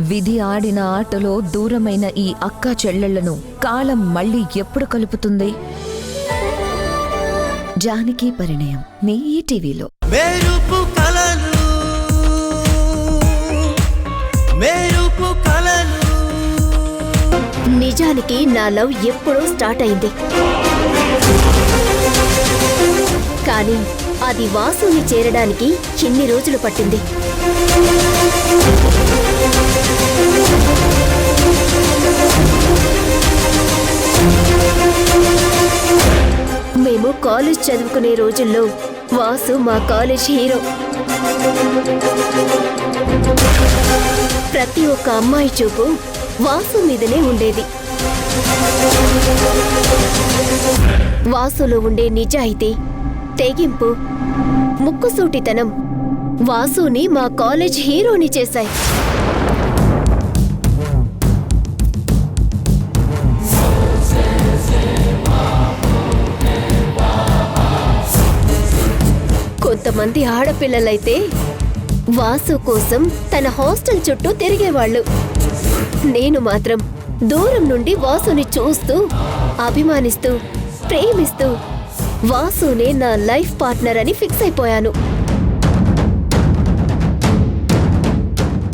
విధి ఆడిన ఆటలో దూరమైన ఈ అక్కా చెల్లెళ్లను కాలం మళ్ళీ ఎప్పుడు కలుపుతుంది? జానకి పరిణయం మీ ఈటీవీలో. నిజానికి నా లవ్ ఎప్పుడో స్టార్ట్ అయింది, కానీ అది వాసుని చేరడానికి ఎన్ని రోజులు పట్టింది. మేము కాలేజ్ చదువుకునే రోజుల్లో వాసు మా కాలేజ్ హీరో. ప్రతి ఒక్క అమ్మాయి చూపు వాసు మీదనే ఉండేది. వాసులో ఉండే నిజాయితీ, తెగింపు, ముక్కుసూటితనం వాసుని మా కాలేజ్ హీరోని చేశాయి. కొంతమంది ఆడపిల్లలైతే వాసు కోసం తన హాస్టల్ చుట్టూ తిరిగేవాళ్లు. నేను మాత్రం దూరం నుండి వాసుని చూస్తూ, అభిమానిస్తూ, ప్రేమిస్తూ వాసునే నా లైఫ్ పార్ట్నర్ అని ఫిక్స్ అయిపోయాను.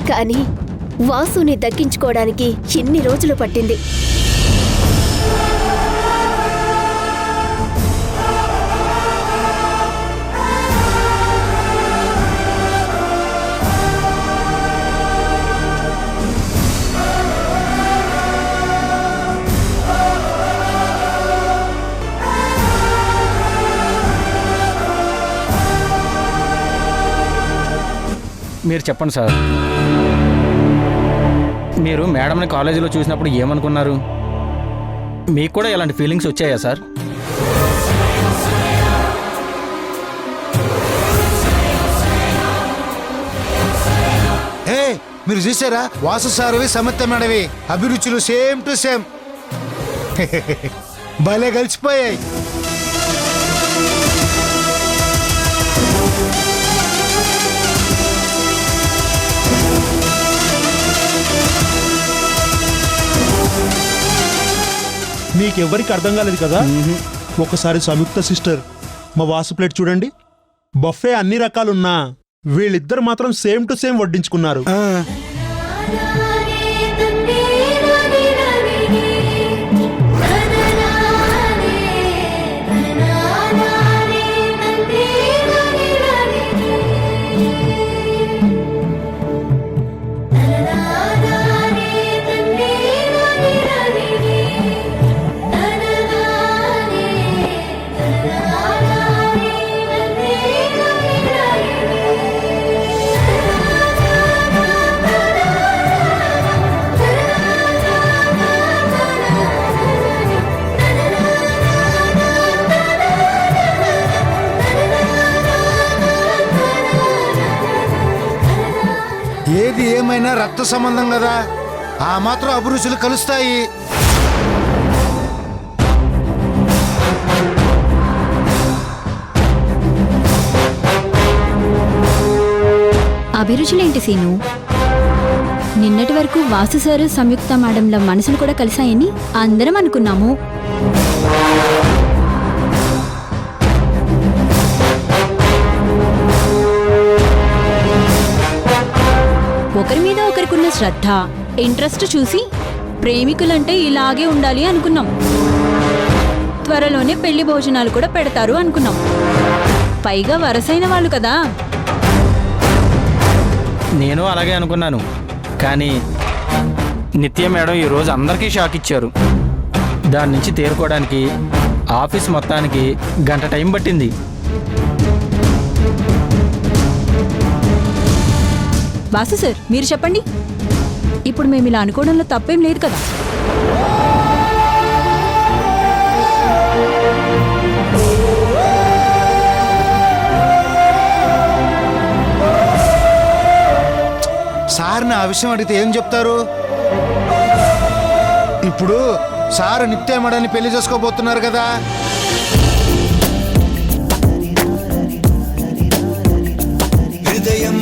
కానీ వాసుని దక్కించుకోవడానికి ఎన్ని రోజులు పట్టింది. మీరు చెప్పండి సార్, మీరు మేడంని కాలేజీలో చూసినప్పుడు ఏమనుకున్నారు? మీకు కూడా ఇలాంటి ఫీలింగ్స్ వచ్చాయా సార్? మీరు చూసారా వాసు సార్వి సమర్థ మేడవి అభిరుచులు సేమ్ టు సేమ్ భలే కలిసిపోయాయి. మీకెవ్వరికి అర్థం కాలేదు కదా? ఒకసారి సంయుక్త సిస్టర్ మా వాసు ప్లేట్ చూడండి. బఫే అన్ని రకాలున్నా వీళ్ళిద్దరు మాత్రం సేమ్ టు సేమ్ వడ్డించుకున్నారు. ఏది ఏమైనా రక్త సంబంధం కదా, ఆ మాత్రం అభిరుచులు కలుస్తాయి. అభిరుచులేంటి సీను? నిన్నటి వరకు వాసు సారు సంయుక్త మేడంల మనసులు కూడా కలిసాయని అందరం అనుకున్నాము. ఒకరి మీద ఒకరికున్న శ్రద్ధ, ఇంట్రెస్ట్ చూసి ప్రేమికులంటే ఇలాగే ఉండాలి అనుకున్నాం. త్వరలోనే పెళ్లి భోజనాలు కూడా పెడతారు అనుకున్నాం. పైగా వరసైన వాళ్ళు కదా. నేను అలాగే అనుకున్నాను, కానీ నిత్య మేడం ఈరోజు అందరికీ షాక్ ఇచ్చారు. దాని నుంచి తేరుకోవడానికి ఆఫీస్ మొత్తానికి గంట టైం పట్టింది. వాసు సార్, మీరు చెప్పండి, ఇప్పుడు మేము ఇలా అనుకోవడంలో తప్పేం లేదు కదా? సార్ని ఆ విషయం అడిగితే ఏం చెప్తారు? ఇప్పుడు సార్ నిత్య మేడాన్ని పెళ్లి చేసుకోబోతున్నారు కదా. హృదయం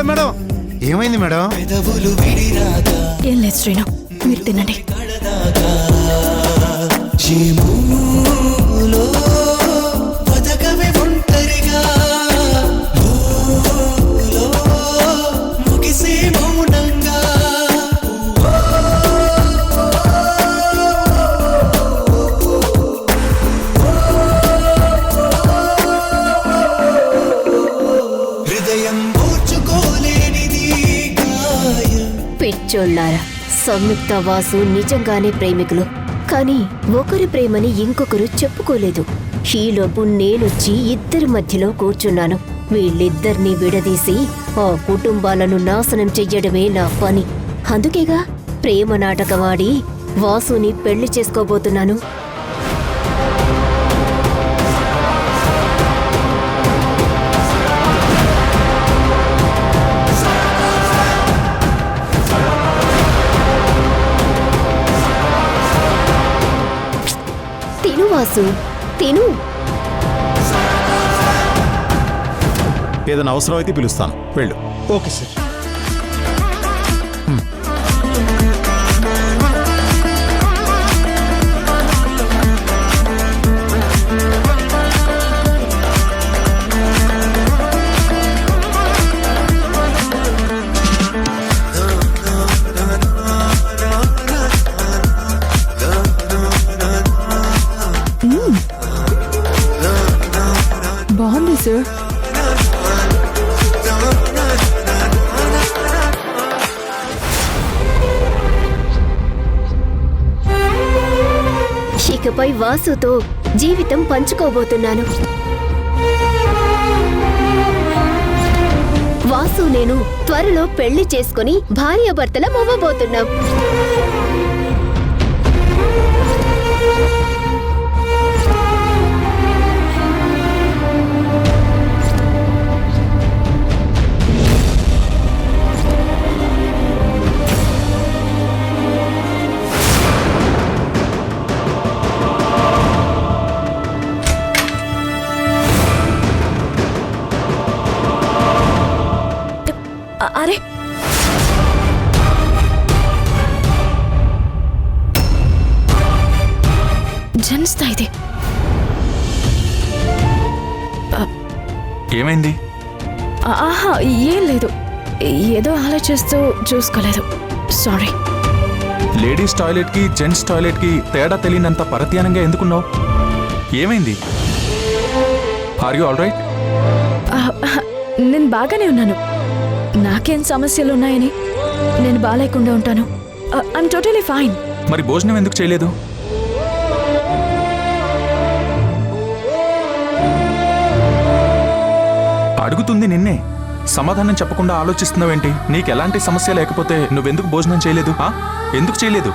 మేడం మేడం ఏమైంది మేడం? ఏం లేదు శ్రీను, మీరు తినండి. పిచ్చోళ్ళారా, సంయుక్త వాసు నిజంగానే ప్రేమికులు. కానీ ఒకరి ప్రేమని ఇంకొకరు చెప్పుకోలేదు. ఈలోపు నేనొచ్చి ఇద్దరి మధ్యలో కూర్చున్నాను. వీళ్ళిద్దరినీ విడదీసి ఆ కుటుంబాలను నాశనం చెయ్యడమే నా పని. అందుకేగా ప్రేమ నాటకమాడి వాసుని పెళ్లి చేసుకోబోతున్నాను. తిను వాసు, తిను. ఏదైనా అవసరం అయితే పిలుస్తాను, వెళ్ళు. Okay sir. బాగుంది సార్. ఇకపై వాసుతో జీవితం పంచుకోబోతున్నాను. వాసు నేను త్వరలో పెళ్లి చేసుకుని భార్యాభర్తలం అవ్వబోతున్నాం. అరే జన్స్తా ఇది. ఏమైంది? ఆహా, ఏం లేదు. ఏదో ఆలోచిస్తూ చూసుకోలేదు. సారీ. లేడీస్ టాయిలెట్ కి జెంట్స్ టాయిలెట్ కి తేడా తెలియనంత పరధ్యానంగా ఎందుకున్నావు? ఏమైంది? Are you all right? నేను బాగానే ఉన్నాను. నాకేం సమస్యలు ఉన్నాయని నేను బాగాలేకుండా ఉంటాను. I'm totally fine. మరి భోజనం ఎందుకు చేయలేదు? అడుగుతుంది నిన్నే, సమాధానం చెప్పకుండా ఆలోచిస్తున్నావేంటి? నీకు ఎలాంటి సమస్య లేకపోతే నువ్వెందుకు భోజనం చేయలేదు? ఎందుకు చేయలేదు?